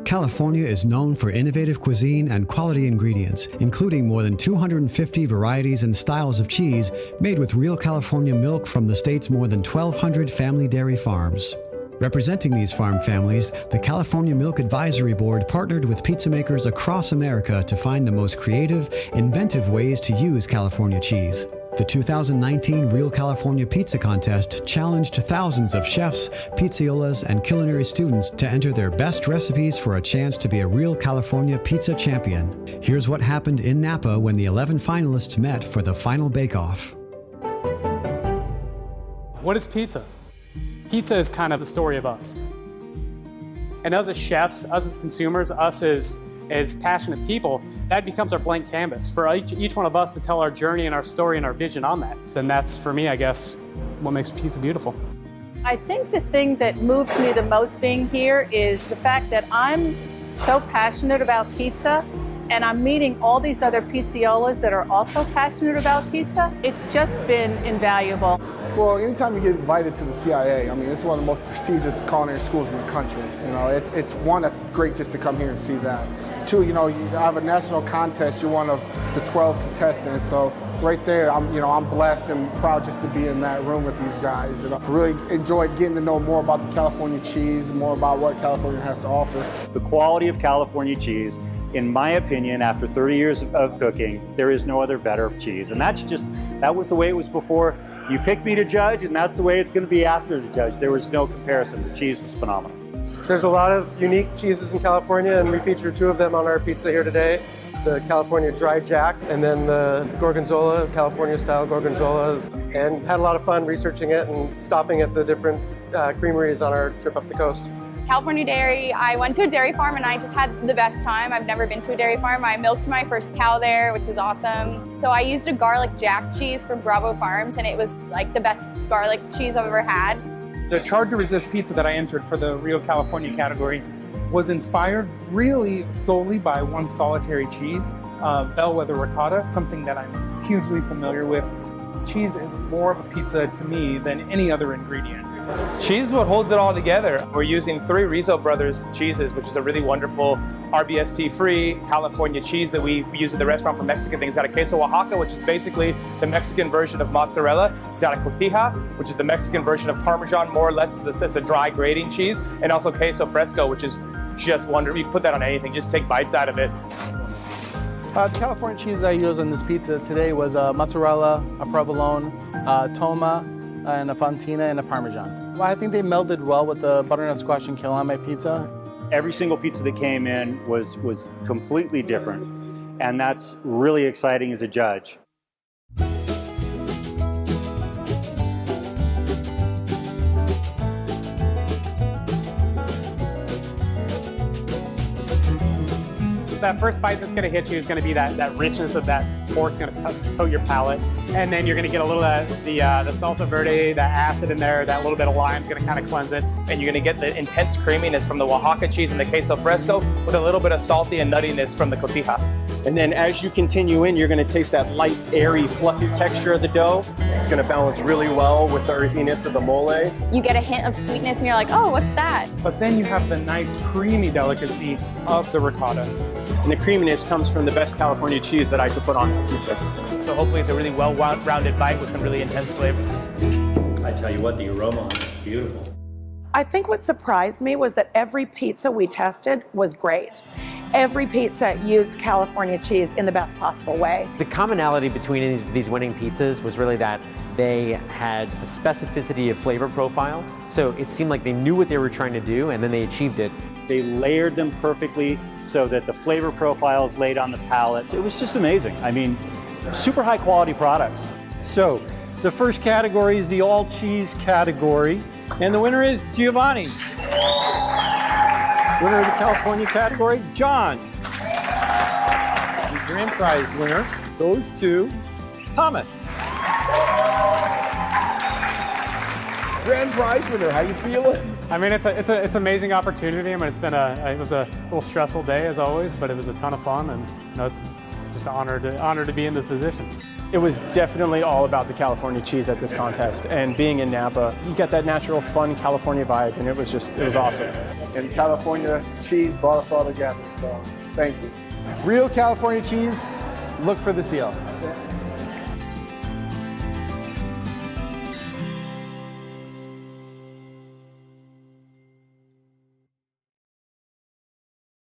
California is known for innovative cuisine and quality ingredients, including more than 250 varieties and styles of cheese made with real California milk from the state's more than 1,200 family dairy farms. Representing these farm families, the California Milk Advisory Board partnered with pizza makers across America to find the most creative, inventive ways to use California cheese. The 2019 Real California Pizza Contest challenged thousands of chefs, pizzaiolas, and culinary students to enter their best recipes for a chance to be a Real California Pizza champion. Here's what happened in Napa when the 11 finalists met for the final bake-off. What is pizza? Pizza is kind of the story of us. And us as chefs, us as consumers, us as passionate people, that becomes our blank canvas for each one of us to tell our journey and our story and our vision on that. Then that's, for me, I guess, what makes pizza beautiful. I think the thing that moves me the most being here is the fact that I'm so passionate about pizza, and I'm meeting all these other pizzaiolas that are also passionate about pizza. It's just been invaluable. Well, anytime you get invited to the CIA, I mean, it's one of the most prestigious culinary schools in the country. You know, it's one that's great just to come here and see that. Two, you know, you have a national contest. You're one of the 12 contestants. So right there, I'm blessed and proud just to be in that room with these guys. And I really enjoyed getting to know more about the California cheese, more about what California has to offer. The quality of California cheese, in my opinion, after 30 years of cooking, there is no other better cheese. And that was the way it was before. You picked me to judge, and that's the way it's going to be after the judge. There was no comparison. The cheese was phenomenal. There's a lot of unique cheeses in California, and we feature two of them on our pizza here today. The California Dry Jack, and then the Gorgonzola, California-style Gorgonzola, and had a lot of fun researching it and stopping at the different creameries on our trip up the coast. California Dairy, I went to a dairy farm and I just had the best time. I've never been to a dairy farm. I milked my first cow there, which was awesome. So I used a garlic jack cheese from Bravo Farms, and it was like the best garlic cheese I've ever had. The Charred to Resist pizza that I entered for the Real California category was inspired really solely by one solitary cheese, Bellwether ricotta, something that I'm hugely familiar with. Cheese is more of a pizza to me than any other ingredient. Cheese is what holds it all together. We're using 3 Rizzo Brothers cheeses, which is a really wonderful RBST-free California cheese that we use at the restaurant for Mexican things. It's got a queso Oaxaca, which is basically the Mexican version of mozzarella. It's got a cotija, which is the Mexican version of Parmesan, more or less. It's a dry grating cheese. And also queso fresco, which is just wonderful. You can put that on anything. Just take bites out of it. The California cheese I used on this pizza today was mozzarella, a provolone, toma, and a fontina, and a parmesan. I think they melded well with the butternut squash and kale on my pizza. Every single pizza that came in was completely different, and that's really exciting as a judge. That first bite that's going to hit you is going to be that richness of that pork's going to coat your palate, and then you're going to get a little of the salsa verde, that acid in there, that little bit of lime is going to kind of cleanse it, And you're going to get the intense creaminess from the Oaxaca cheese and the queso fresco with a little bit of salty and nuttiness from the cotija. And then as you continue in, you're going to taste that light, airy, fluffy texture of the dough. It's going to balance really well with the earthiness of the mole. You get a hint of sweetness and you're like, oh, what's that? But then you have the nice creamy delicacy of the ricotta. And the creaminess comes from the best California cheese that I could put on pizza. So hopefully it's a really well-rounded bite with some really intense flavors. I tell you what, the aroma on it is beautiful. I think what surprised me was that every pizza we tested was great. Every pizza used California cheese in the best possible way. The commonality between these winning pizzas was really that they had a specificity of flavor profile. So it seemed like they knew what they were trying to do, and then they achieved it. They layered them perfectly so that the flavor profiles laid on the palate. It was just amazing. I mean, super high quality products. So the first category is the all cheese category, and the winner is Giovanni. Winner of the California category, John. The grand prize winner goes to Thomas. Grand prize winner, how you feeling? I mean, it's an amazing opportunity. I mean, it was a little stressful day as always, but it was a ton of fun, and it's just an honor to be in this position. It was definitely all about the California cheese at this contest, and being in Napa, you get that natural, fun California vibe, and it was awesome. And California cheese brought us all together, so thank you. Real California cheese, look for the seal.